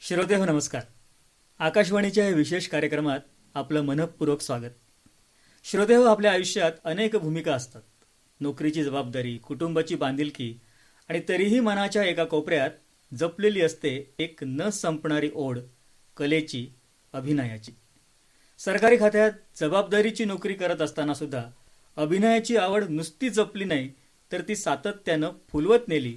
श्रोतेहो नमस्कार. आकाशवाणीच्या या विशेष कार्यक्रमात आपलं मनःपूर्वक स्वागत. श्रोतेहो, आपल्या आयुष्यात अनेक भूमिका असतात. नोकरीची जबाबदारी, कुटुंबाची बांधिलकी आणि तरीही मनाच्या एका कोपऱ्यात जपलेली असते एक न संपणारी ओढ, कलेची, अभिनयाची. सरकारी खात्यात जबाबदारीची नोकरी करत असताना सुद्धा अभिनयाची आवड नुसती जपली नाही, तर ती सातत्यानं फुलवत नेली.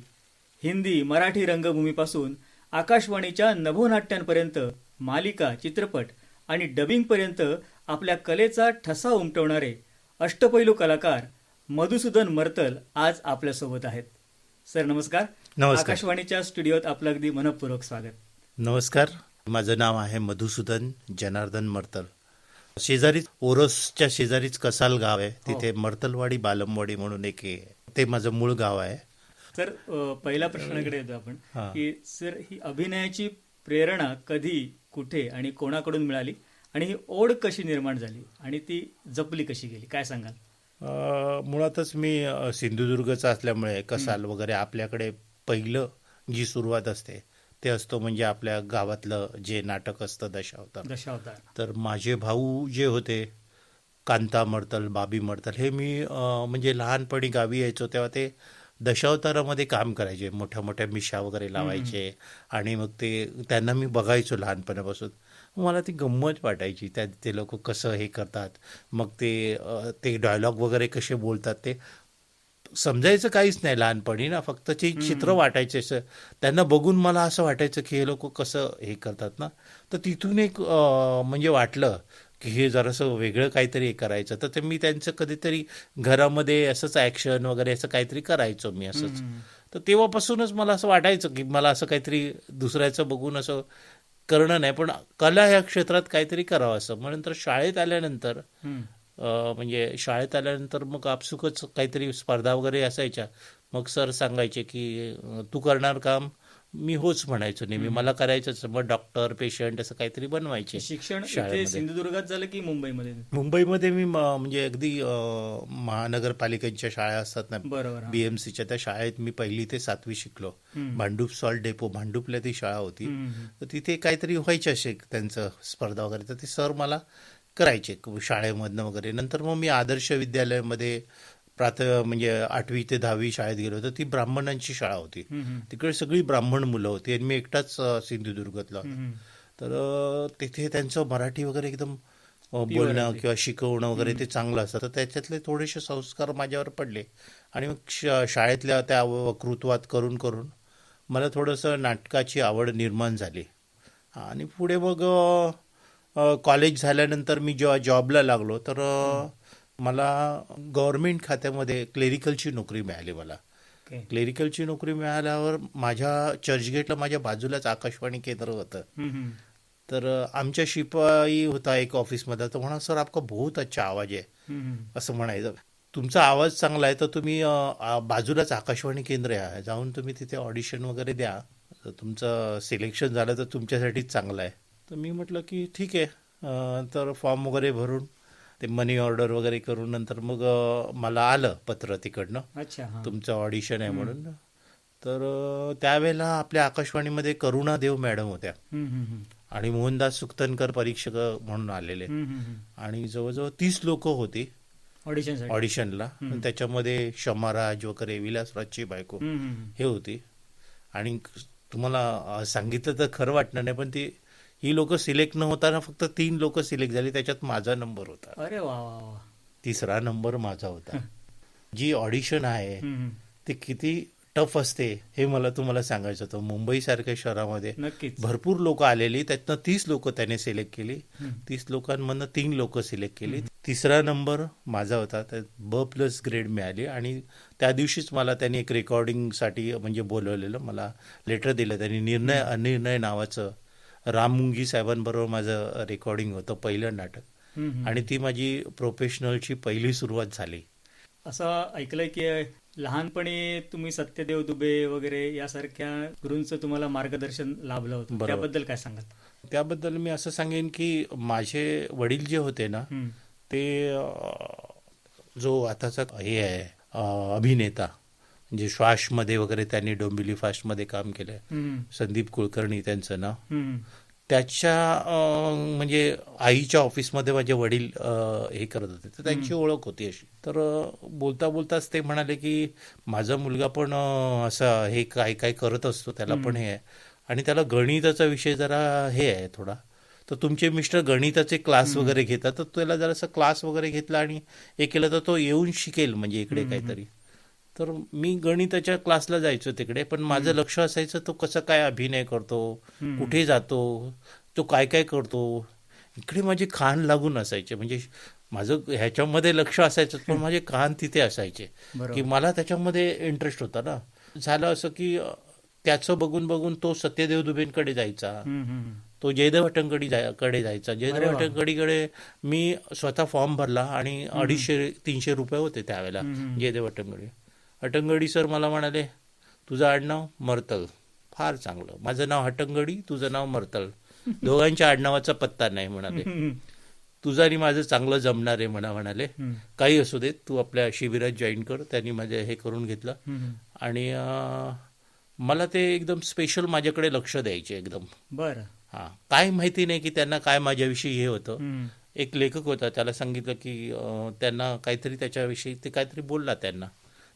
हिंदी, मराठी रंगभूमीपासून आकाशवाणीच्या नभोनाट्यांपर्यंत, मालिका, चित्रपट आणि डबिंगपर्यंत आपल्या कलेचा ठसा उमटवणारे अष्टपैलू कलाकार मधुसूदन मर्तल आज आपल्यासोबत आहेत. सर नमस्कार. नमस्कार. आकाशवाणीच्या स्टुडिओत आपलं अगदी मनःपूर्वक स्वागत. नमस्कार. माझं नाव आहे मधुसूदन जनार्दन मर्तल. शेजारीच ओरोसच्या शेजारीच कसाल गाव आहे, तिथे मर्तलवाडी बालमवाडी म्हणून एक आहे, ते माझं मूळ गाव आहे. सर, पहिल्या प्रश्नाकडे येतो आपण हा. की सर, ही अभिनयाची प्रेरणा कधी, कुठे आणि कोणाकडून मिळाली आणि ही ओढ कशी निर्माण झाली आणि ती जपली कशी गेली, काय सांगाल? मुळातच मी सिंधुदुर्गचा असल्यामुळे कसाल वगैरे आपल्याकडे पहिलं जी सुरुवात असते ते असतो म्हणजे आपल्या गावातलं जे नाटक असतं दशावतार. तर माझे भाऊ जे होते कांता मर्तल, बाबी मर्तल, हे मी म्हणजे लहानपणी गावी यायचो तेव्हा ते दशावतारामध्ये काम करायचे, मोठ्या मोठ्या मिशा वगैरे लावायचे आणि मग त्यांना मी बघायचो लहानपणापासून. मला ती गंमत वाटायची, ते लोक कसं हे करतात, मग ते डायलॉग वगैरे कसे बोलतात ते समजायचं काहीच नाही लहानपणी ना, फक्त ते चित्र वाटायचे असं. त्यांना बघून मला असं वाटायचं की हे लोक कसं हे करतात ना, तर तिथून एक म्हणजे वाटलं की हे जरासं वेगळं काहीतरी हे करायचं. तर ते मी त्यांचं कधीतरी घरामध्ये असंच ॲक्शन वगैरे असं काहीतरी करायचो मी असंच. तर तेव्हापासूनच मला असं वाटायचं की मला असं काहीतरी दुसऱ्याचं बघून असं करणं नाही, पण कला ह्या क्षेत्रात काहीतरी करावं असं. म्हणून तर शाळेत आल्यानंतर म्हणजे शाळेत आल्यानंतर मग आपसुकच काहीतरी स्पर्धा वगैरे असायच्या. मग सर सांगायचे की तू करणार काम, मी होच म्हणायचो नेहमी, मला करायचंच. मग डॉक्टर, पेशंट असं काहीतरी बनवायचे. शिक्षण इथे शाळेमध्ये सिंधुदुर्गात झालं की मुंबईमध्ये? मुंबईमध्ये मी म्हणजे अगदी महानगरपालिकेच्या शाळा असतात ना, बरोबर. BMCच्या, त्या शाळेत मी 1ली ते 7वी शिकलो. भांडूप सॉल्ट डेपो, भांडूपला ती शाळा होती. तर तिथे काहीतरी व्हायचे असे त्यांचं स्पर्धा वगैरे, तर ते सर मला करायचे शाळेमधनं वगैरे. नंतर मग मी आदर्श विद्यालयामध्ये म्हणजे 8वी ते 10वी शाळेत गेलो. तर ती ब्राह्मणांची शाळा होती, तिकडे सगळी ब्राह्मण मुलं होती आणि मी एकटाच सिंधुदुर्गातला होता. तर तिथे त्यांचं मराठी वगैरे एकदम बोलणं किंवा शिकवणं वगैरे ते चांगलं असतं. तर त्याच्यातले थोडेसे संस्कार माझ्यावर पडले आणि मग शाळेतल्या त्या वक्तृत्वात करून करून मला थोडंसं नाटकाची आवड निर्माण झाली. आणि पुढे मग कॉलेज झाल्यानंतर मी जेव्हा जॉबला लागलो तर मला गव्हर्नमेंट खात्यामध्ये क्लेरिकलची नोकरी मिळाली. मला क्लेरिकलची नोकरी मिळाल्यावर माझ्या चर्चगेटला माझ्या बाजूलाच आकाशवाणी केंद्र होतं. तर आमच्या शिपाई होता एक ऑफिसमध्ये, तर म्हणा सर आपका बहुत अच्छा आवाज आहे असं म्हणायचं. तुमचा आवाज चांगला आहे तर तुम्ही बाजूलाच आकाशवाणी केंद्र आहे, जाऊन तुम्ही तिथे ऑडिशन वगैरे द्या, तुमचं सिलेक्शन झालं तर तुमच्यासाठीच चांगलं आहे. तर मी म्हटलं की ठीक आहे. तर फॉर्म वगैरे भरून ते मनी ऑर्डर वगैरे करून नंतर मग मला आलं पत्र तिकडनं, तुमचं ऑडिशन आहे म्हणून. तर त्यावेळेला आपल्या आकाशवाणीमध्ये करुणा देव मॅडम होत्या आणि मोहनदास सुक्तनकर परीक्षक म्हणून आलेले, आणि जवळजवळ 30 लोक होती ऑडिशनला. त्याच्यामध्ये शमाराज वगैरे, विलासराजची बायको हे होती. आणि तुम्हाला सांगितलं तर खरं वाटणार नाही, पण ही लोक सिलेक्ट न होताना फक्त 3 लोक सिलेक्ट झाली, त्याच्यात माझा नंबर होता. अरे वा. 3रा नंबर माझा होता. जी ऑडिशन आहे ती किती टफ असते हे मला तुम्हाला सांगायचं होतं. मुंबईसारख्या शहरामध्ये भरपूर लोक आलेली, त्यातनं 30 लोक त्याने सिलेक्ट केली. 30 लोकांमधनं 3 लोक सिलेक्ट केली. 3रा नंबर माझा होता, त्यात B+ ग्रेड मिळाली. आणि त्या दिवशीच मला त्यांनी एक रेकॉर्डिंगसाठी म्हणजे बोलवलेलं, मला लेटर दिलं त्यांनी. निर्णय अनिर्णय नावाचं राम मुंगी साहेबांबरोबर माझं रेकॉर्डिंग होतं, पहिलं नाटक. आणि ती माझी प्रोफेशनलची पहिली सुरुवात झाली. असं ऐकलंय की लहानपणी तुम्ही सत्यदेव दुबे वगैरे यासारख्या गुरूंचं तुम्हाला मार्गदर्शन लाभलं होतं, त्याबद्दल काय सांगाल? त्याबद्दल मी असं सांगेन की माझे वडील जे होते ना, ते जो आताचा हे आहे अभिनेता म्हणजे श्वासमध्ये वगैरे त्यांनी डोंबिवली फास्टमध्ये काम केलंय. हम्म, संदीप कुलकर्णी त्यांचं नाव. हम्म, त्याच्या म्हणजे आईच्या ऑफिसमध्ये माझे वडील हे करत होते, तर त्यांची ओळख होती अशी. तर बोलता बोलताच ते म्हणाले की माझा मुलगा पण असं हे काय काय करत असतो, त्याला पण हे आहे आणि त्याला गणिताचा विषय जरा हे आहे थोडा, तर तुमचे मिस्टर गणिताचे क्लास वगैरे घेतात, तर त्याला जरासा क्लास वगैरे घेतला आणि हे केलं तर तो येऊन शिकेल म्हणजे इकडे काहीतरी. तर मी गणिताच्या क्लासला जायचो तिकडे, पण माझं लक्ष असायचं तो कसं काय अभिनय करतो, कुठे जातो, तो काय काय करतो, इकडे माझे कान लागून असायचे. म्हणजे माझं ह्याच्यामध्ये लक्ष असायचं, पण माझे कान तिथे असायचे की बरोबर. मला त्याच्यामध्ये इंटरेस्ट होता ना. झालं असं की त्याचं बघून बघून तो सत्यदेव दुबेंकडे जायचा, हम्म, हम्म. तो जयदेव अटंगडी कडे जायचा. अरे जयदेव वा. अटंगडीकडे मी स्वतः फॉर्म भरला आणि 250-300 रुपये होते त्यावेळेला. जयदेव अटंगडी सर मला म्हणाले, तुझं आडनाव मर्तल, फार चांगलं, माझं नाव हटंगडी, तुझं नाव मर्तल, दोघांच्या आडनावाचा पत्ता नाही म्हणाले, हम्म, तुझं आणि माझं चांगलं जमणार आहे म्हणाले. हम्म, काही असू देत, तू आपल्या शिबिरात जॉईन कर. त्यांनी माझे हे करून घेतलं हम्म. आणि मला ते एकदम स्पेशल माझ्याकडे लक्ष द्यायचे एकदम. बरं. हां, काय माहिती नाही की त्यांना काय माझ्याविषयी हे होतं. हम्म, एक लेखक होता, त्याला सांगितलं की त्यांना काहीतरी त्याच्याविषयी ते काहीतरी बोलला त्यांना.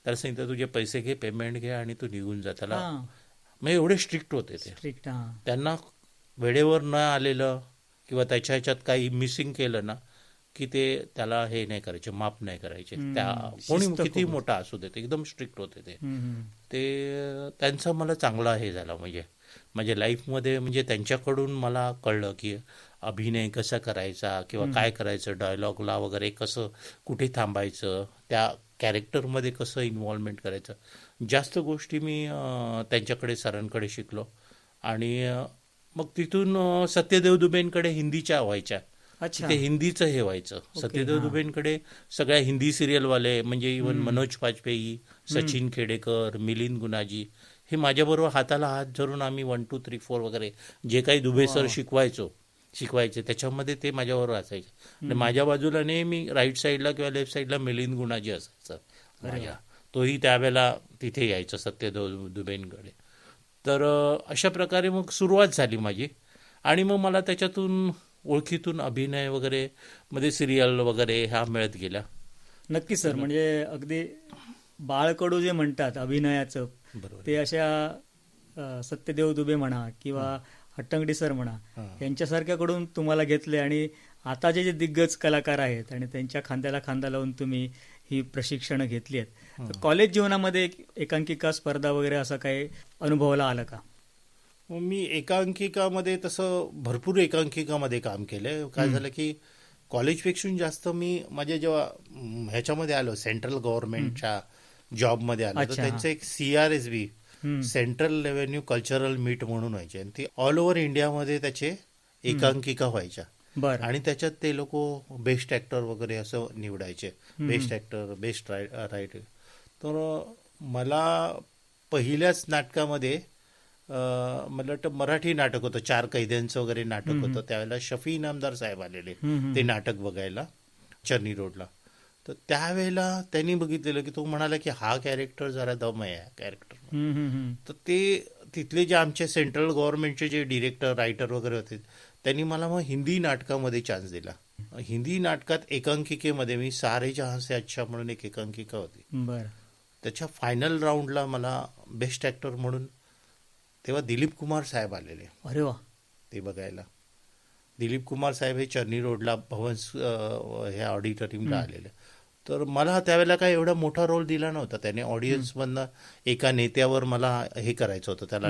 त्याला सांगितलं तुझे पैसे घे, पेमेंट घे आणि तू निघून जा. त्याला हा, म्हणजे एवढे स्ट्रिक्ट होते ते. स्ट्रिक्ट. हा. त्यांना वेळेवर न आलेलं किंवा त्याच्या ह्याच्यात काही मिसिंग केलं ना की ते त्याला हे नाही करायचे, माफ नाही करायचे. त्या कोणी शिस्त किती खूप. मोठा असू दे, ते एकदम स्ट्रिक्ट होते ते. हम्म, हम्म. ते त्यांचा मला चांगला हे झाला म्हणजे माझ्या लाईफमध्ये. म्हणजे त्यांच्याकडून मला कळलं की अभिनय कसा करायचा किंवा काय करायचं, डायलॉगला वगैरे कसं, कुठे थांबायचं, त्या कॅरेक्टरमध्ये कसं इन्व्हॉल्वमेंट करायचं. जास्त गोष्टी मी त्यांच्याकडे सरांकडे शिकलो आणि मग तिथून सत्यदेव दुबेंकडे हिंदीच्या व्हायच्या. अच्छा. तिथे हिंदीचं हे व्हायचं. सत्यदेव हा. दुबेंकडे सगळ्या हिंदी सिरियलवाले म्हणजे इवन मनोज वाजपेयी, सचिन खेडेकर, मिलिंद गुनाजी हे माझ्याबरोबर हाताला हात धरून आम्ही 1, 2, 3, 4 वगैरे जे काही दुबे सर शिकवायचे त्याच्यामध्ये ते माझ्याबरोबर असायचे. आणि माझ्या बाजूला नेहमी राईट साईडला किंवा लेफ्ट साईडला मिलिंद गुनाजी असायचं माझ्या. तोही त्यावेळेला तिथे यायचं सत्यदेव दुबेंकडे. तर अशा प्रकारे मग सुरुवात झाली माझी. आणि मग मला त्याच्यातून ओळखीतून अभिनय वगैरे मध्ये सिरियल वगैरे ह्या मिळत गेल्या. नक्की सर. म्हणजे अगदी बाळकडू जे म्हणतात अभिनयाचं, बरोबर. ते अशा सत्यदेव दुबे म्हणा किंवा हट्टंगडी सर म्हणा, यांच्यासारख्याकडून तुम्हाला घेतले आणि आता जे जे दिग्गज कलाकार आहेत आणि त्यांच्या खांद्याला खांदा लावून तुम्ही ही प्रशिक्षणं घेतली आहेत. तर कॉलेज जीवनामध्ये एकांकिका स्पर्धा वगैरे असं काही अनुभवाला आलं का? मग मी एकांकिकामध्ये तसं भरपूर एकांकिकामध्ये काम केलंय. काय झालं की कॉलेजपेक्षा जास्त मी माझ्या जेव्हा ह्याच्यामध्ये आलो सेंट्रल गव्हर्नमेंटच्या जॉबमध्ये आलो, तर अच्छा. त्यांचं एक CRSV central revenue cultural meet म्हणून व्हायचे आणि ती ऑल ओव्हर इंडियामध्ये त्याचे एकांकिका व्हायच्या. बरं. आणि त्याच्यात ते लोक बेस्ट ॲक्टर वगैरे असं निवडायचे, बेस्ट ॲक्टर, बेस्ट रायटर. तर मला पहिल्याच नाटकामध्ये मला वाटतं मराठी नाटक होतं, 4 कैद्यांचं वगैरे नाटक होतं. त्यावेळेला शफी इनामदार साहेब आलेले ते नाटक बघायला चर्नी रोडला. तर त्यावेळेला त्यांनी बघितलेलं की तो म्हणाला की हा कॅरेक्टर जरा दम आहे या कॅरेक्टर. तर ते तिथले जे आमचे सेंट्रल गव्हर्नमेंटचे जे डिरेक्टर रायटर वगैरे होते त्यांनी मला मग हिंदी नाटकामध्ये चान्स दिला. हिंदी नाटकात एकांकिकेमध्ये मी सारे जहां से अच्छा म्हणून एक एकांकिका होती. बरं. त्याच्या फायनल राऊंडला मला बेस्ट ॲक्टर म्हणून तेव्हा दिलीप कुमार साहेब आलेले अरे वा. ते बघायला. दिलीप कुमार साहेब हे चर्नी रोडला भवन्स ह्या ऑडिटोरियमला आलेले. तर मला त्यावेळेला काय एवढा मोठा रोल दिला नव्हता. त्याने ऑडियन्समधनं एका नेत्यावर मला हे करायचं होतं, त्याला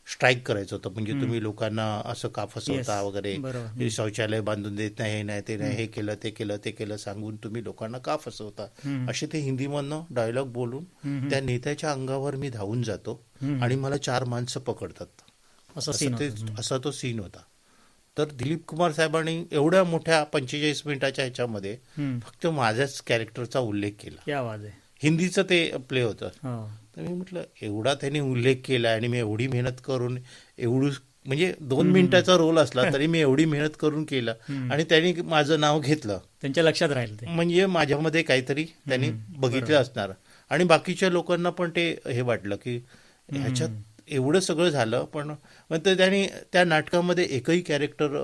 स्ट्राईक करायचं होतं. म्हणजे तुम्ही लोकांना असं का फसवता वगैरे, बरोबर. हे शौचालय बांधून देत नाही, हे नाही, ते नाही, हे केलं ते केलं ते केलं सांगून तुम्ही लोकांना का फसवता, असे ते हिंदीमधनं डायलॉग बोलून त्या नेत्याच्या अंगावर मी धावून जातो आणि मला 4 माणसं पकडतात. असा तो सीन होता. तर दिलीप कुमार साहेबांनी एवढ्या मोठ्या 45 मिनिटाच्या ह्याच्यामध्ये फक्त माझ्याच कॅरेक्टरचा उल्लेख केला. क्या आवाज आहे. हिंदीचं ते प्ले होतं. हो. तर मी म्हटलं एवढा त्यांनी उल्लेख केला आणि मी एवढी मेहनत करून एवढं म्हणजे 2 मिनिटाचा रोल असला तरी मी एवढी मेहनत करून केलं आणि त्यांनी माझं नाव घेतलं. त्यांच्या लक्षात राहील ते. म्हणजे माझ्यामध्ये काहीतरी त्यांनी बघितलं असणार. आणि बाकीच्या लोकांना पण ते हे वाटलं की ह्याच्यात एवढं सगळं झालं, पण तर त्याने त्या नाटकामध्ये एकही कॅरेक्टर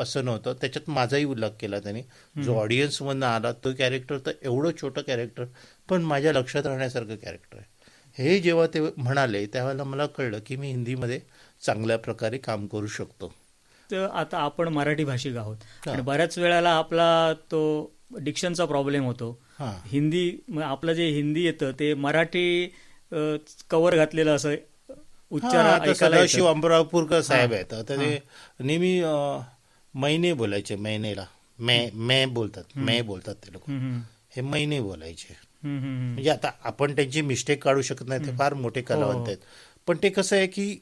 असं नव्हतं. त्याच्यात माझाही उल्लेख केला त्याने. जो ऑडियन्समधनं आला तो कॅरेक्टर तर एवढं छोटं कॅरेक्टर, पण माझ्या लक्षात राहण्यासारखं कॅरेक्टर आहे. हे जेव्हा ते म्हणाले त्यावेळेला मला कळलं की मी हिंदीमध्ये चांगल्या प्रकारे काम करू शकतो. तर आता आपण मराठी भाषिक आहोत हा. आणि बऱ्याच वेळेला आपला तो डिक्शनचा प्रॉब्लेम होतो. हां हिंदी आपलं जे हिंदी येतं ते मराठी कवर घातलेलं असं उच्चार हां, आता ऐकायला सदाशिव येतं. अंबरावपूरकर साहेब हां, आहेत. आता ते नेहमी महिने बोलायचे, महिनेला मै बोलतात, मै बोलतात ते लोक. हम्म, हम्म, हे महिने बोलायचे. हम्म, हम्म, म्हणजे आता आपण त्यांची मिस्टेक काढू शकत नाही, ते फार मोठे कलावंत हो. आहेत. पण ते कसं आहे की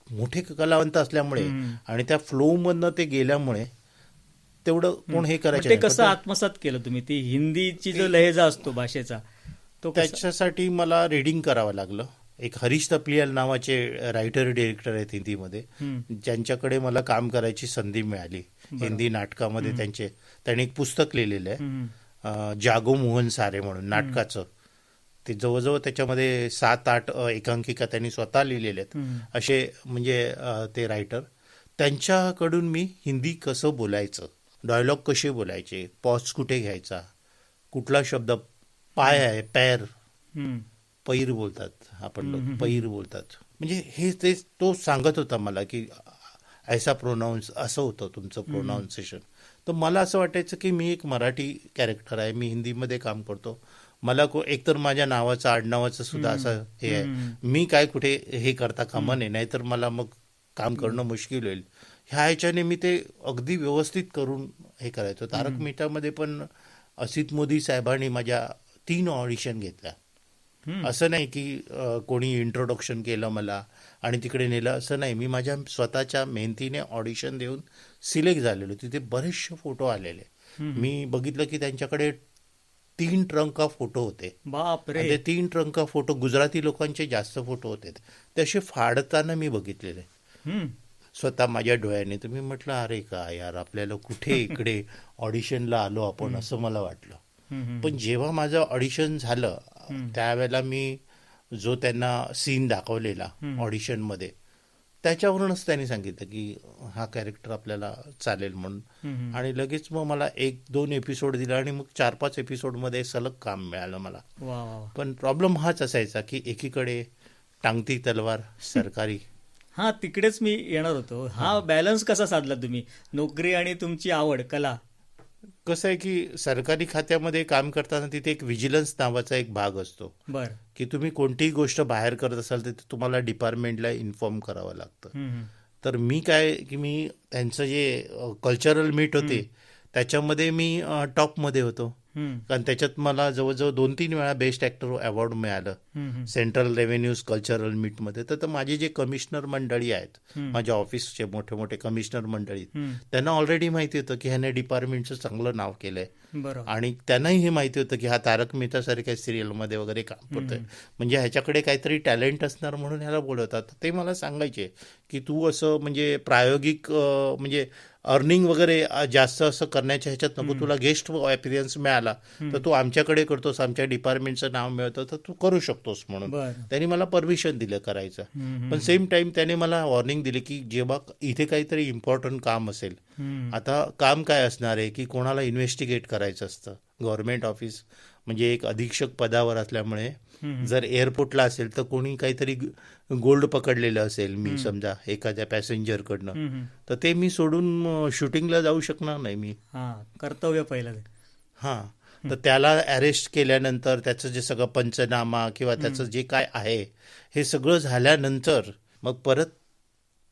मोठे कलावंत असल्यामुळे हम्म. आणि त्या फ्लो मधनं ते गेल्यामुळे तेवढं कोण हे मग करायचं ते नाही. पण कसं आत्मसात केलं तुम्ही? ती हिंदीची जो लहेजा असतो भाषेचा तो कसा? त्याच्यासाठी मला रिडिंग करावं लागलं. एक हरीश तपलियाल नावाचे रायटर डिरेक्टर आहेत हिंदीमध्ये, हम्म, ज्यांच्याकडे मला काम करायची संधी मिळाली हिंदी नाटकामध्ये. त्यांनी एक पुस्तक लिहिलेलं आहे, हम्म, जागो मोहन सारे म्हणून, नाटकाचं. ते जवळजवळ त्याच्यामध्ये 7-8 एकांकिका त्यांनी स्वतः लिहिलेल्या आहेत. हम्म, असे म्हणजे ते रायटर. त्यांच्याकडून मी हिंदी कसं बोलायचं, डायलॉग कसे बोलायचे, पॉज कुठे घ्यायचा, कुठला शब्द, पाय आहे, पैर, हम्म, पैर बोलतात आपण लोक, पैर बोलतात. म्हणजे हे ते तो सांगत होता मला की ऐसा प्रोनाऊन्स, असं होतं तुमचं प्रोनाऊन्सिएशन. तर मला असं वाटायचं की मी एक मराठी कॅरेक्टर आहे, मी हिंदीमध्ये काम करतो. मला एकतर माझ्या नावाचं आडनावाचं सुद्धा असं हे आहे, मी काय कुठे हे करता कामा नये, नाहीतर मला मग काम करणं मुश्किल होईल. ह्या ह्याच्याने मी ते अगदी व्यवस्थित करून हे करायचो. तारक मेहतामध्ये पण असित मोदी साहेबांनी माझ्या 3 ऑडिशन घेतल्या. हम्म. असं नाही की कोणी इंट्रोडक्शन केलं मला आणि तिकडे नेलं, असं नाही. मी माझ्या स्वतःच्या मेहनतीने ऑडिशन देऊन सिलेक्ट झालेलो. तिथे बरेचसे फोटो आलेले. मी बघितलं की त्यांच्याकडे 3 ट्रंक ऑफ फोटो होते. बाप रे. आणि ते 3 ट्रंक ऑफ फोटो गुजराती लोकांचे जास्त फोटो होते. ते असे फाडताना मी बघितलेले हम्म, स्वतः माझ्या डोळ्याने. तर मी म्हटलं अरे का यार, आपल्याला कुठे इकडे ऑडिशनला आलो आपण, असं मला वाटलं. हम्म, पण जेव्हा माझं ऑडिशन झालं त्यावेळेला मी जो त्यांना सीन दाखवलेला ऑडिशनमध्ये, त्याच्यावरूनच त्यांनी सांगितलं की हा कॅरेक्टर आपल्याला चालेल म्हणून. हम्म. आणि लगेच मग मला 1-2 एपिसोड दिला आणि मग 4-5 एपिसोडमध्ये सलग काम मिळालं मला. वा वा वा. पण प्रॉब्लेम हाच असायचा की एकीकडे टांगती तलवार सरकारी. हा, तिकडेच मी येणार होतो. हा बॅलन्स कसा साधला तुम्ही, नोकरी आणि तुमची आवड, कला? कसं आहे की सरकारी खात्यामध्ये काम करताना तिथे एक व्हिजिलन्स नावाचा एक भाग असतो बर. की तुम्ही कोणतीही गोष्ट बाहेर करत असाल तर ते तुम्हाला डिपार्टमेंटला इन्फॉर्म करावं लागतं. हम्म, तर मी काय की मी त्यांचं जे कल्चरल मीट होते त्याच्यामध्ये मी टॉपमध्ये होतो. हम्म, कारण त्याच्यात मला जवळजवळ 2-3 वेळा बेस्ट ॲक्टर अवॉर्ड मिळालं हम्म, सेंट्रल रेव्हेन्यूज कल्चरल मीटमध्ये. तर माझे जे कमिशनर मंडळी आहेत, हम्म. माझ्या ऑफिसचे मोठे मोठे कमिशनर मंडळी, हम्म. त्यांना ऑलरेडी माहिती होतं की ह्याने डिपार्टमेंटचं चांगलं नाव केलंय. बरोबर. आणि त्यांनाही हे माहिती होतं की हा तारक मेहता सारख्या सिरियलमध्ये वगैरे काम करतोय, म्हणजे ह्याच्याकडे काहीतरी टॅलेंट असणार म्हणून ह्याला बोलवतात. ते मला सांगायचे की तू असं म्हणजे प्रायोगिक म्हणजे अर्निंग वगैरे जास्त असं करण्याच्या ह्याच्यात नको, तुला गेस्ट अपीअरन्स मिळाला तर तू आमच्याकडे करतोस, आमच्या डिपार्टमेंटचं नाव मिळतं तर तू करू शकतोस म्हणून. बर. त्यांनी मला परमिशन दिलं करायचं. हम्म, पण सेम टाइम त्याने मला वॉर्निंग दिली की जेव्हा इथे काहीतरी इम्पॉर्टंट काम असेल, हम्म, आता काम काय असणार आहे की कोणाला इन्व्हेस्टिगेट करायचं असतं. गव्हर्नमेंट ऑफिस म्हणजे एक अधीक्षक पदावर असल्यामुळे जर एअरपोर्टला असेल तर कोणी काहीतरी गोल्ड पकडलेलं असेल, मी समजा एखाद्या पॅसेंजरकडनं, हम्म. तर ते मी सोडून शूटिंगला जाऊ शकणार नाही मी. हा, कर्तव्य पहिलं ते. हां, तर त्याला अरेस्ट केल्यानंतर त्याचं जे सगळं पंचनामा किंवा त्याचं जे काय आहे हे सगळं झाल्यानंतर मग परत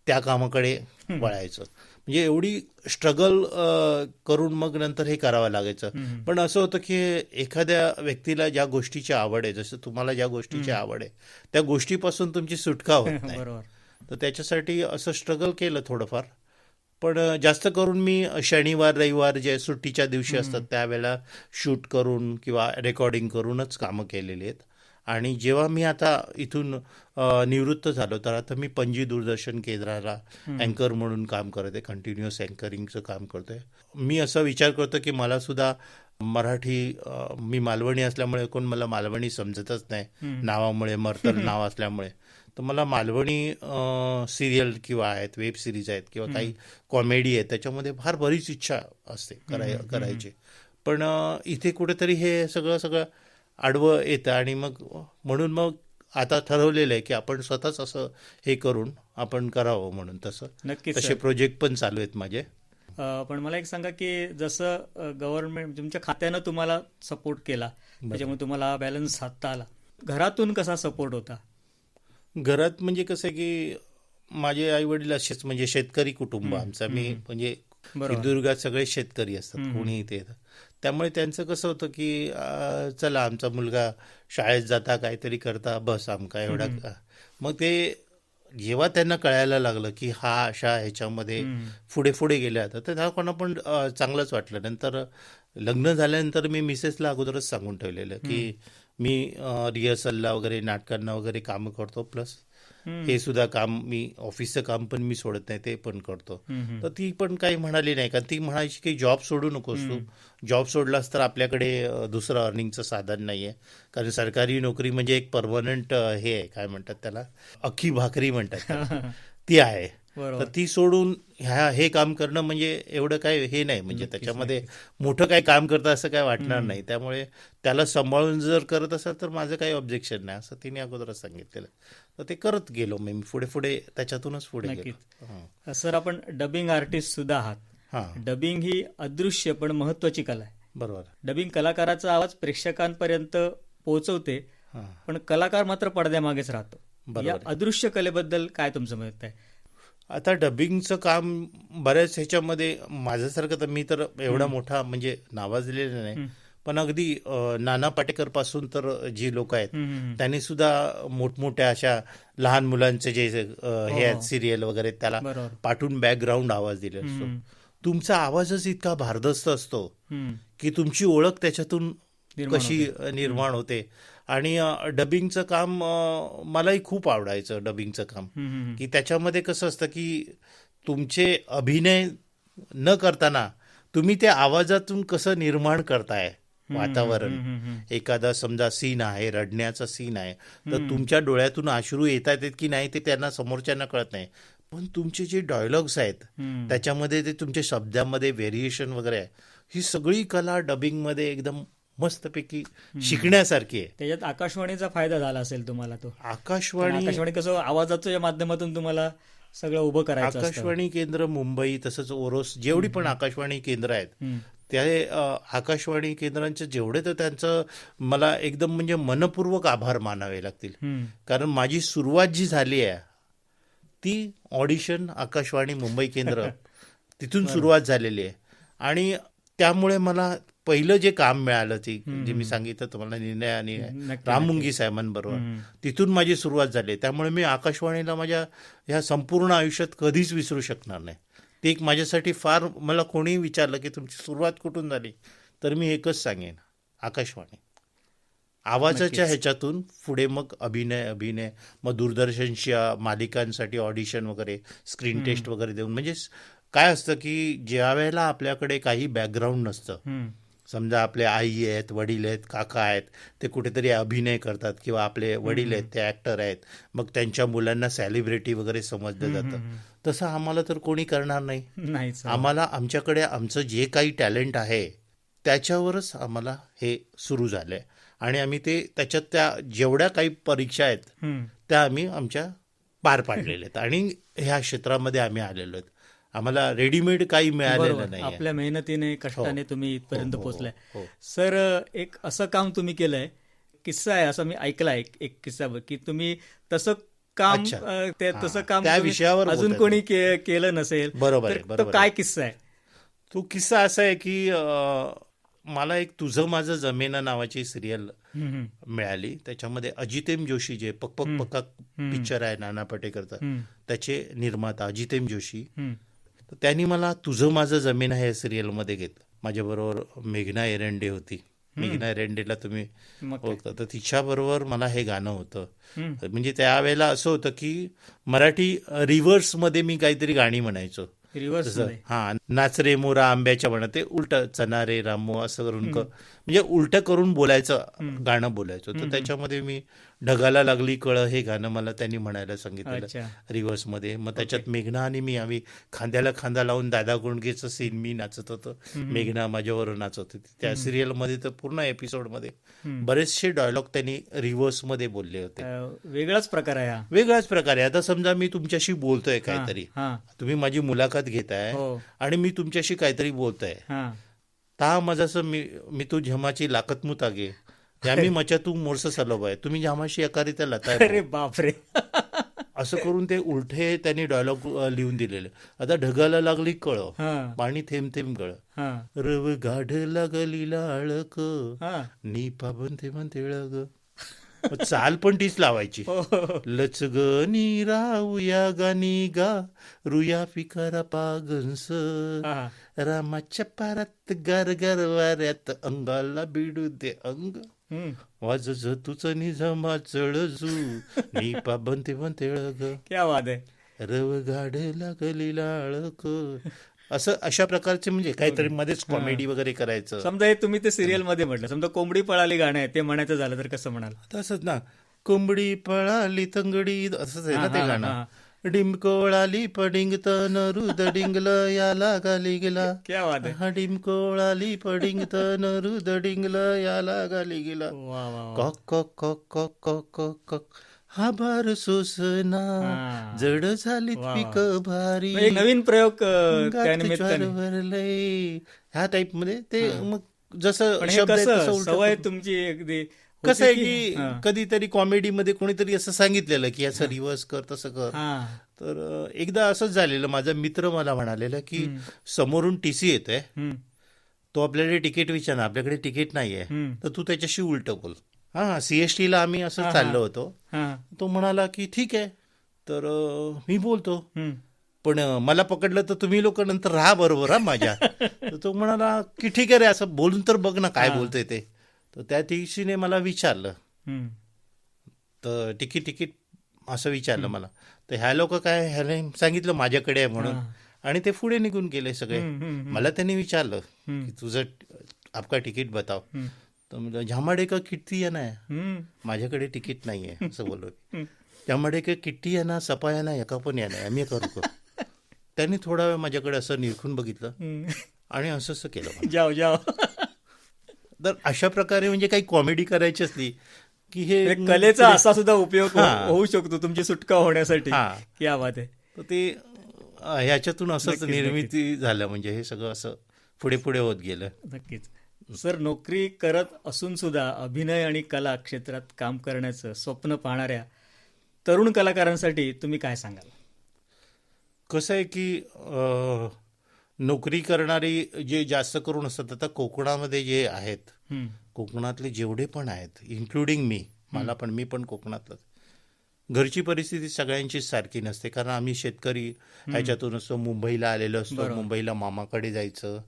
त्या कामाकडे वळायचं. म्हणजे एवढी स्ट्रगल करून मग नंतर हे करावं लागायचं. पण असं होतं की एखाद्या व्यक्तीला ज्या गोष्टीची आवड आहे, जसं तुम्हाला ज्या गोष्टीची आवड आहे त्या गोष्टीपासून तुमची सुटका होत नाही. बरोबर. तर त्याच्यासाठी असं स्ट्रगल केलं थोडंफार. पण जास्त करून मी शनिवार रविवार जे सुट्टीच्या दिवशी असतात त्यावेळेला शूट करून किंवा रेकॉर्डिंग करूनच कामं केलेली आहेत. आणि जेव्हा मी आता इथून निवृत्त झालो तर आता मी पणजी दूरदर्शन केंद्राला अँकर म्हणून काम करत आहे, कंटिन्युअस अँकरिंगचं काम करतोय. मी असा विचार करतो की मला सुद्धा मराठी मी मालवणी असल्यामुळे कोण मला मालवणी समजतच नाही नावामुळे, मर्तर नाव असल्यामुळे. तर मला मालवणी सिरियल किंवा आहेत, वेब सिरीज आहेत किंवा काही कॉमेडी आहेत, त्याच्यामध्ये फार बरीच इच्छा असते करायची. पण इथे कुठेतरी हे सगळं आडवं येतं आणि मग म्हणून मग आता ठरवलेलं आहे की आपण स्वतःच असं हे करून आपण करावं म्हणून. नक्कीच तसे सर. प्रोजेक्ट पण चालू आहेत माझे. पण मला एक सांगा की जसं गव्हर्नमेंट तुमच्या खात्यानं तुम्हाला सपोर्ट केला, त्याच्यामुळे तुम्हाला बॅलन्स साधता आला, घरातून कसा सपोर्ट होता? घरात म्हणजे कसं आहे की माझे आई वडील असेच म्हणजे शेतकरी कुटुंब आमचा. मी म्हणजे बरोबर. सिंधुदुर्गात सगळे शेतकरी असतात, कोणी इथे येतं. त्यामुळे त्यांचं कसं होतं की चला आमचा मुलगा शाळेत जाता काहीतरी करता बस आमका एवढा. मग ते जेव्हा त्यांना कळायला लागलं की हा अशा ह्याच्यामध्ये पुढे पुढे गेले आता, तर त्या कोणा पण चांगलंच वाटलं. नंतर लग्न झाल्यानंतर मी मिसेसला अगोदरच सांगून ठेवलेलं की मी रिहर्सलला वगैरे नाटकांना वगैरे कामं करतो, प्लस हे सुद्धा काम मी ऑफिसचं काम पण मी सोडत नाही, ते पण करतो. तर ती पण काही म्हणाली नाही, कारण ती म्हणायची की जॉब सोडू नकोस तू. जॉब सोडलास तर आपल्याकडे दुसरं अर्निंगचं साधन नाही आहे, कारण सरकारी नोकरी म्हणजे एक परमनंट हे आहे, काय म्हणतात त्याला, अख्खी भाकरी म्हणतात त्याला. ती आहे. तर ती सोडून हे काम करणं म्हणजे एवढं काय हे नाही, म्हणजे त्याच्यामध्ये मोठं काय काम करतं असं काय वाटणार नाही. त्यामुळे त्याला सांभाळून जर करत असाल तर माझं काही ऑब्जेक्शन नाही, असं तिने अगोदरच सांगितलेलं. तर ते करत गेलो मी पुढे त्याच्यातूनच पुढे गेलो. सर, आपण डबिंग आर्टिस्ट सुद्धा आहात. हां, डबिंग ही अदृश्य पण महत्वाची कला आहे. बरोबर. डबिंग कलाकाराचा आवाज प्रेक्षकांपर्यंत पोहोचवते, हां, पण कलाकार मात्र पडद्यामागेच राहतो. बरोबर या आहे. अदृश्य कलेबद्दल काय तुमचं मत आहे? आता डबिंगचं काम बऱ्याच ह्याच्यामध्ये माझ्यासारखं तर मी तर एवढा मोठा म्हणजे नावाजलेला नाही, पण अगदी नाना पाटेकर पासून तर जी लोक आहेत त्यांनी सुद्धा मोठमोठ्या अशा लहान मुलांचे जे हे आहेत सिरियल वगैरे त्याला बरोबर. पाठवून बॅकग्राऊंड आवाज दिले असतो. तुमचा आवाजच इतका भारदस्त असतो की तुमची ओळख त्याच्यातून कशी निर्माण होते. आणि डबिंगचं काम मलाही खूप आवडायचं. डबिंगचं काम की त्याच्यामध्ये कसं असतं की तुमचे अभिनय न करताना तुम्ही त्या आवाजातून कसं निर्माण करताय वातावरण. एखादा समजा सीन आहे, रडण्याचा सीन आहे, तर तुमच्या डोळ्यातून अश्रू येत आहेत की नाही ते त्यांना समोरच्यांना कळत नाही, पण तुमचे जे डायलॉग्स आहेत त्याच्यामध्ये ते तुमच्या शब्दामध्ये व्हेरिएशन वगैरे आहे, ही सगळी कला डबिंगमध्ये एकदम मस्तपैकी शिकण्यासारखी आहे. त्याच्यात आकाशवाणीचा फायदा झाला असेल तुम्हाला. तो आकाशवाणी कसं आवाजाच्या माध्यमातून तुम्हाला सगळं उभं करायचं असतं. आकाशवाणी केंद्र मुंबई तसंच ओरोस जेवढी पण आकाशवाणी केंद्र आहेत त्या आकाशवाणी केंद्रांचे जेवढे तर त्यांचं मला एकदम म्हणजे मनपूर्वक आभार मानावे लागतील. कारण माझी सुरुवात जी झाली आहे ती ऑडिशन आकाशवाणी मुंबई केंद्र तिथून सुरुवात झालेली आहे. आणि त्यामुळे मला पहिलं जे काम मिळालं ती जे मी सांगितलं तुम्हाला, निर्णय आणि राममुंगी साहेबांबरोबर, तिथून माझी सुरुवात झाली. त्यामुळे मी आकाशवाणीला माझ्या ह्या संपूर्ण आयुष्यात कधीच विसरू शकणार नाही. ते एक माझ्यासाठी फार, मला कोणीही विचारलं की तुमची सुरुवात कुठून झाली तर मी एकच सांगेन, आकाशवाणी. आवाजाच्या ह्याच्यातून पुढे मग अभिनय मग दूरदर्शनच्या मालिकांसाठी ऑडिशन वगैरे, स्क्रीन टेस्ट वगैरे देऊन. म्हणजे काय असतं की ज्या वेळेला आपल्याकडे काही बॅकग्राऊंड नसतं, समजा आपले आई आहेत, वडील आहेत, काका आहेत, ते कुठेतरी अभिनय करतात किंवा आपले वडील आहेत ते ॲक्टर आहेत, मग त्यांच्या मुलांना सेलिब्रिटी वगैरे समजलं जातं, तसं आम्हाला तर कोणी करणार नाही. आम्हाला आमच्याकडे आमचं जे काही टॅलेंट आहे त्याच्यावरच आम्हाला हे सुरू झालंय आणि आम्ही ते त्याच्यात त्या जेवढ्या काही परीक्षा आहेत त्या आम्ही आमच्या पार पाडलेल्या आहेत आणि ह्या क्षेत्रामध्ये आम्ही आलेलो आहेत. आम्हाला रेडीमेड काही मिळालेलं नाही. आपल्या मेहनतीने कष्टाने तुम्ही इथपर्यंत पोहोचलाय. हो. सर, एक असं काम तुम्ही केलंय, किस्सा आहे असं मी ऐकलाय, एक किस्सा की तुम्ही तसं काम तसं काम त्या विषयावर अजून कोणी केलं नसेल. बरोबर आहे, तो बरोबर काय किस्सा आहे? तो किस्सा असा आहे की मला एक तुझं माझं जमेना नावाची सिरियल मिळाली. त्याच्यामध्ये अजितेम जोशी जे पक पक पका पिक्चर आहे नाना पाटेकरचा, त्याचे निर्माता अजितेम जोशी, तर त्यांनी मला तुझं माझं जमीन आहे या सिरियलमध्ये घेतलं. माझ्याबरोबर मेघना एरंडे होती, मेघना एरंडेला तुम्ही मग काय? ओळखता, तर तिच्याबरोबर मला हे गाणं होतं. हम्म. म्हणजे त्यावेळेला असं होतं की मराठी रिव्हर्समध्ये मी काहीतरी गाणी म्हणायचो. रिव्हर्स जसं मध्ये. नाच रे मोरा आंब्याच्या म्हणा, ते उलट चना रे रामो असं करून म्हणजे उलट करून बोलायचं गाणं बोलायचं. तर त्याच्यामध्ये मी ढगाला लागली कळ हे गाणं मला त्यांनी म्हणायला सांगितलेलं अच्छा. रिव्हर्समध्ये. मग त्याच्यात मेघना आणि मी आम्ही खांद्याला खांदा लावून दादा गुंडगेचं सीन मी नाचत होतो, मेघना माझ्यावर नाचत होती. त्या सिरियलमध्ये तर पूर्ण एपिसोडमध्ये बरेचसे डायलॉग त्यांनी रिव्हर्समध्ये बोलले होते. वेगळाच प्रकार आहे हा. वेगळाच प्रकारे. आता समजा मी तुमच्याशी बोलतोय काहीतरी, हा. तुम्ही माझी मुलाखत घेताय हो. आणि मी तुमच्याशी काहीतरी बोलतोय, हा. ता माझं मी तू झमाची लाकत मुतागे मी मचा तू मोरस सलोब आहे, तुम्ही झमाशी एकारित्या लताय अरे बापरे. असं करून ते उलटे त्यांनी डायलॉग लिहून दिलेले. आता ढगाला लागली कळ, हा. पाणी थेंब थेंब गळ, हा. रव गाढ लागली लाळक, हा. नी पाबंते म्हणते ग. चाल पण तीच लावायची. हो. लच ग नी राऊया गानी गा, रुया पिकारा पागंस, हा. रामाच्या पारात गार गार वाऱ्यात, अंगाला बिडू दे अंग, हम्म. वाज तुच निझमा चळजू, नी पाबंते म्हणते ग, क्या बात आहे. रव गाढ लागली लाळक. असं अशा प्रकारचे म्हणजे काहीतरी मध्येच कॉमेडी वगैरे करायचं. समजा हे तुम्ही ते सिरियल मध्ये म्हटलं, समजा कोंबडी पळाली गाणं आहे ते म्हणायचं झालं तर कसं म्हणाल? तसंच ना, कोंबडी पळाली तंगडी असंच आहे ना ते हा, गाणं. हा. डिंबकोळाली पडिंग तनरुद डिंगल याला गाली गेला, क्या बात आहे. हा डिंबकोळाली पडिंग तनरुद डिंगल याला गाली गेला, वा वा वा. कॉक कॉक कॉक कॉक कॉक कॉक कॉक, हा भार सोसना हा. जड झालीत वा वा. पिक भारी, एक नवीन प्रयोग गात त्यानिमित्ताने. ज्वारवरलय, ह्या टाईप मध्ये ते. मग जसं पण हे शब्द आहे तसं कसं उलटं सवय करून. तुमची अगदी होती कसं आहे की? की हा. कधीतरी कॉमेडीमध्ये कोणीतरी असं सांगितलेलं की असं रिव्हर्स कर तसं कर. हा. तर एकदा असंच झालेलं, माझा मित्र मला म्हणालेला की समोरून टीसी येतोय, हम्म. तो आपल्याकडे तिकीट विचारणार, आपल्याकडे तिकीट नाहीये, हम्म. तर तू त्याच्याशी उलट बोल. हा, CST ला आम्ही असं चाललो होतो. हा. तो म्हणाला की ठीक आहे. तर मी बोलतो, हम्म. पण मला पकडलं तर तुम्ही लोक नंतर राहा बरोबर हा माझ्या. तर तो म्हणाला की ठीक आहे रे, असं बोलून तर बघ ना काय बोलतोय ते. तर त्या टीसीने मला विचारलं, हम्म. तर तिकीट असं विचारलं मला. तर ह्या लोक काय, ह्याने सांगितलं माझ्याकडे आहे म्हणून, आणि ते पुढे निघून गेले सगळे. मला त्यांनी विचारलं की तुझं आपका तिकीट बताव. तर म्हणजे झमाडे का किट्टी आहे ना, हम्म. माझ्याकडे तिकीट नाही आहे असं बोललो. झमाडे का किट्टी आहे ना, सपा आहे ना, एका पण या नाही, आम्ही करू. त्यांनी थोडा वेळ माझ्याकडे असं निरखून बघितलं हम्म. आणि असं केलं मला. जाओ जाओ. तर अशा प्रकारे म्हणजे काही कॉमेडी करायची असली की हे एक कलेचा असा सुद्धा उपयोग हा. होऊ शकतो तुमची सुटका होण्यासाठी. हा. क्या बात आहे. तर ते ह्याच्यातून असंच नक्कीच, निर्मिती झालं, म्हणजे हे सगळं असं पुढे पुढे होत गेलं. नक्कीच. सर, नोकरी करत असून सुद्धा अभिनय आणि कला क्षेत्रात काम करण्याचं स्वप्न पाहणाऱ्या तरुण कलाकारांसाठी तुम्ही काय सांगाल? कसं आहे की नोकरी करणारी जे जास्त करून असतात, आता कोकणामध्ये जे आहेत, हम्म. कोकणातले जेवढे पण आहेत, इन्क्लुडिंग मी पण कोकणातलंच. घरची परिस्थिती सगळ्यांचीच सारखी नसते, कारण आम्ही शेतकरी ह्याच्यातून असतो, मुंबईला आलेलो असतो. मुंबईला मामाकडे जायचं,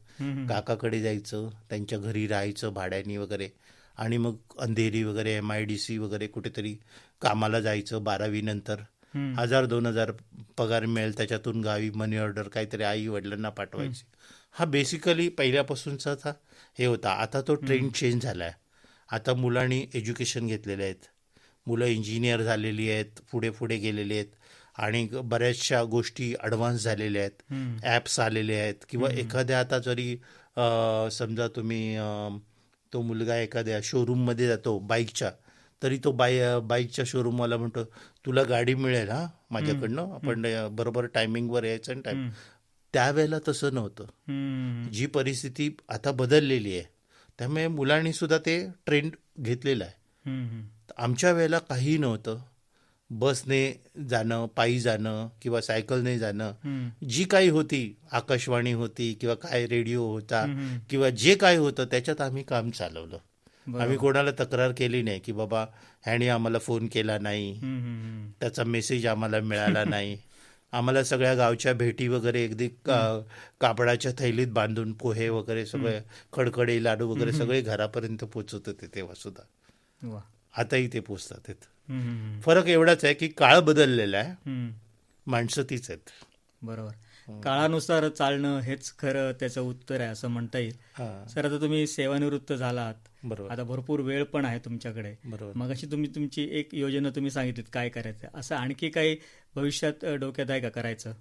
काकाकडे जायचं, त्यांच्या घरी राहायचं भाड्यानी वगैरे, आणि मग अंधेरी वगैरे MIDC वगैरे कुठेतरी कामाला जायचं. 12वी नंतर 1000-2000 पगार मिळेल, त्याच्यातून गावी मनी ऑर्डर काहीतरी आई वडिलांना पाठवायची. हा बेसिकली पहिल्यापासूनचा हे होता. आता तो ट्रेंड चेंज झाला आहे. आता मुलांनी एज्युकेशन घेतलेले आहेत, मुलं इंजिनियर झालेली आहेत, पुढे पुढे गेलेली आहेत, आणि बऱ्याचशा गोष्टी ॲडव्हान्स झालेल्या आहेत, ॲप्स आलेले आहेत. किंवा एखाद्या आता जरी समजा तुम्ही तो मुलगा एखाद्या शोरूममध्ये जातो बाईकच्या, तरी तो बाईकच्या शोरूमवाला म्हणतो तुला गाडी मिळेल हा माझ्याकडनं, आपण बरोबर टायमिंगवर यायचं. आणि त्यावेळेला तसं नव्हतं. जी परिस्थिती आता बदललेली आहे, त्यामुळे मुलांनी सुद्धा ते ट्रेंड घेतलेला आहे. आमच्या वेळेला काही नव्हतं. बसने जाणं, पायी जाणं किंवा सायकलने जाणं, जी काही होती, आकाशवाणी होती किंवा काय रेडिओ होता किंवा जे काय होतं त्याच्यात आम्ही काम चालवलं. आम्ही कोणाला तक्रार केली नाही की बाबा ह्याने आम्हाला फोन केला नाही, त्याचा मेसेज आम्हाला मिळाला नाही. आम्हाला सगळ्या गावच्या भेटी वगैरे अगदी कापडाच्या थैलीत बांधून पोहे वगैरे सगळे खडखडे लाडू वगैरे सगळे घरापर्यंत पोचवत होते तेव्हा सुद्धा. वा. आताही ते पोचतात. हम्म, हम्म, फरक एवढाच आहे की काळ बदललेला आहे, हम्म. माणसं तीच आहेत. बरोबर. काळानुसार चालणं हेच खरं त्याचं उत्तर आहे असं म्हणता येईल. हा, सर, आता तुम्ही सेवानिवृत्त झालात, बरोबर आता भरपूर वेळ पण आहे तुमच्याकडे. बरोबर. मग अशी तुम्ही तुमची एक योजना तुम्ही सांगितलीत काय करायचं, असं आणखी काही भविष्यात डोक्यात आहे का करायचं?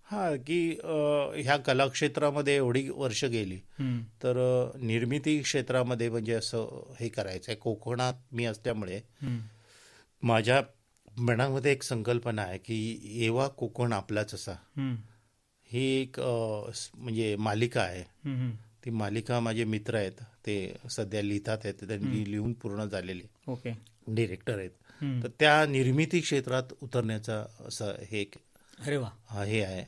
हा की ह्या कलाक्षेत्रामध्ये एवढी वर्ष गेली हम्म, तर निर्मिती क्षेत्रामध्ये म्हणजे असं हे करायचं आहे. कोकणात मी असल्यामुळे हम्म, माझ्या मनामध्ये एक संकल्पना आहे की येवा कोकण आपलाच असा. हम्म, ही एक म्हणजे मालिका आहे. हम्म. ती मालिका माझे मित्र आहेत, ते सध्या लिहितात आहेत, त्यांनी लिहून पूर्ण झालेली ओके. डिरेक्टर आहेत. हम्म. तर त्या निर्मिती क्षेत्रात उतरण्याचा असं हे एक अरे वा. हे आहे.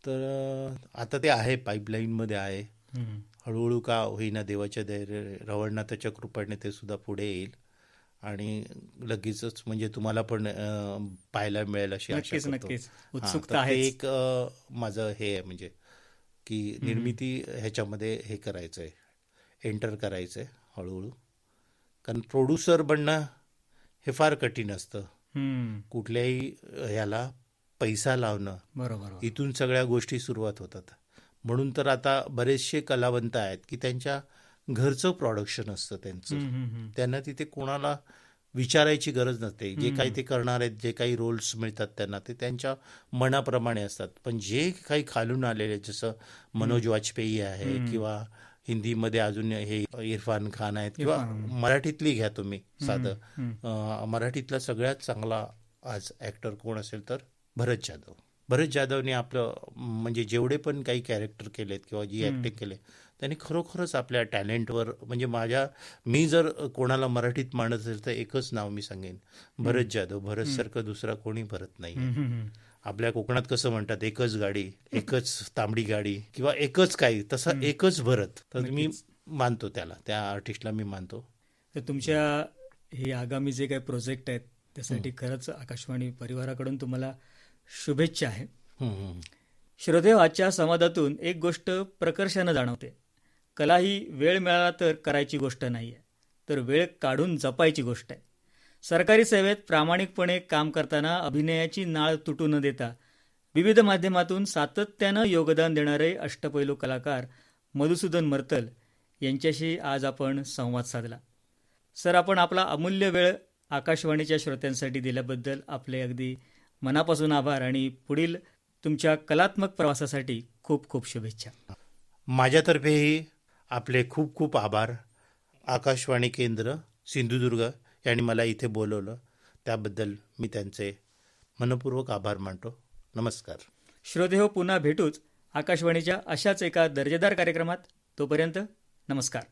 तर आता ते आहे, पाईपलाईनमध्ये आहे. हम्म. हळूहळू का होईना देवाच्या रवळनाथाच्या कृपेने ते सुद्धा पुढे येईल आणि लगेचच म्हणजे तुम्हाला पण पाहायला मिळेल अशी आशा नक्कीच करतो. नक्कीच हां, उत्सुकता तर ते आहेच. एक माझं हे आहे म्हणजे की निर्मिती ह्याच्यामध्ये हे करायचं आहे, एंटर करायचं आहे हळूहळू. कारण प्रोड्युसर बनणं हे फार कठीण असतं. हम्म. कुठल्याही ह्याला पैसा लावणं, बरोबर. इथून सगळ्या गोष्टी सुरुवात होतात. म्हणून तर आता बरेचसे कलावंत आहेत की त्यांच्या घरचं प्रोडक्शन असतं त्यांचं. हम्म, हम्म, हम्म. त्यांना तिथे कोणाला विचारायची गरज नसते. जे काही ते करणार आहेत, जे काही रोल्स मिळतात त्यांना, ते त्यांच्या मनाप्रमाणे असतात. पण जे काही खालून आलेले, जसं मनोज वाजपेयी आहे किंवा हिंदीमध्ये अजून हे इरफान खान आहेत किंवा मराठीतली घ्या तुम्ही साधं, मराठीतला सगळ्यात चांगला आज ॲक्टर कोण असेल तर भरत जाधव. भरत जाधवने आपलं म्हणजे जेवढे पण काही कॅरेक्टर केलेत किंवा जी ॲक्टिंग केले, त्यांनी खरोखरच आपल्या टॅलेंटवर म्हणजे मी जर कोणाला मराठीत मानत असेल तर एकच नाव मी सांगेन, भरत जाधव. भरतसारखं दुसरा कोणी भरत नाही. हम्म, हम्म. आपल्या कोकणात कसं म्हणतात, एकच गाडी, एकच तांबडी गाडी किंवा एकच काही, तसं एकच भरत. तर मी मानतो त्याला, त्या आर्टिस्टला मी मानतो. तर तुमच्या हे आगामी जे काही प्रोजेक्ट आहेत त्यासाठी खरंच आकाशवाणी परिवाराकडून तुम्हाला शुभेच्छा आहे. श्रोतेहो, आजच्या संवादातून एक गोष्ट प्रकर्षानं जाणवते. कला ही वेळ मिळाला तर करायची गोष्ट नाही आहे, तर वेळ काढून जपायची गोष्ट आहे. सरकारी सेवेत प्रामाणिकपणे काम करताना अभिनयाची नाळ तुटू न देता विविध माध्यमातून सातत्यानं योगदान देणारे अष्टपैलू कलाकार मधुसूदन मर्तल यांच्याशी आज आपण संवाद साधला. सर, आपण आपला अमूल्य वेळ आकाशवाणीच्या श्रोत्यांसाठी दिल्याबद्दल आपले अगदी मनापासून आभार आणि पुढील तुमच्या कलात्मक प्रवासासाठी खूप खूप शुभेच्छा. माझ्यातर्फेही आपले खूप खूप आभार. आकाशवाणी केंद्र सिंधुदुर्ग यांनी मला इथे बोलवलं त्याबद्दल मी त्यांचे मनपूर्वक आभार मानतो. नमस्कार. श्रोतेहो, पुन्हा भेटूच आकाशवाणीच्या अशाच एका दर्जेदार कार्यक्रमात. तोपर्यंत नमस्कार.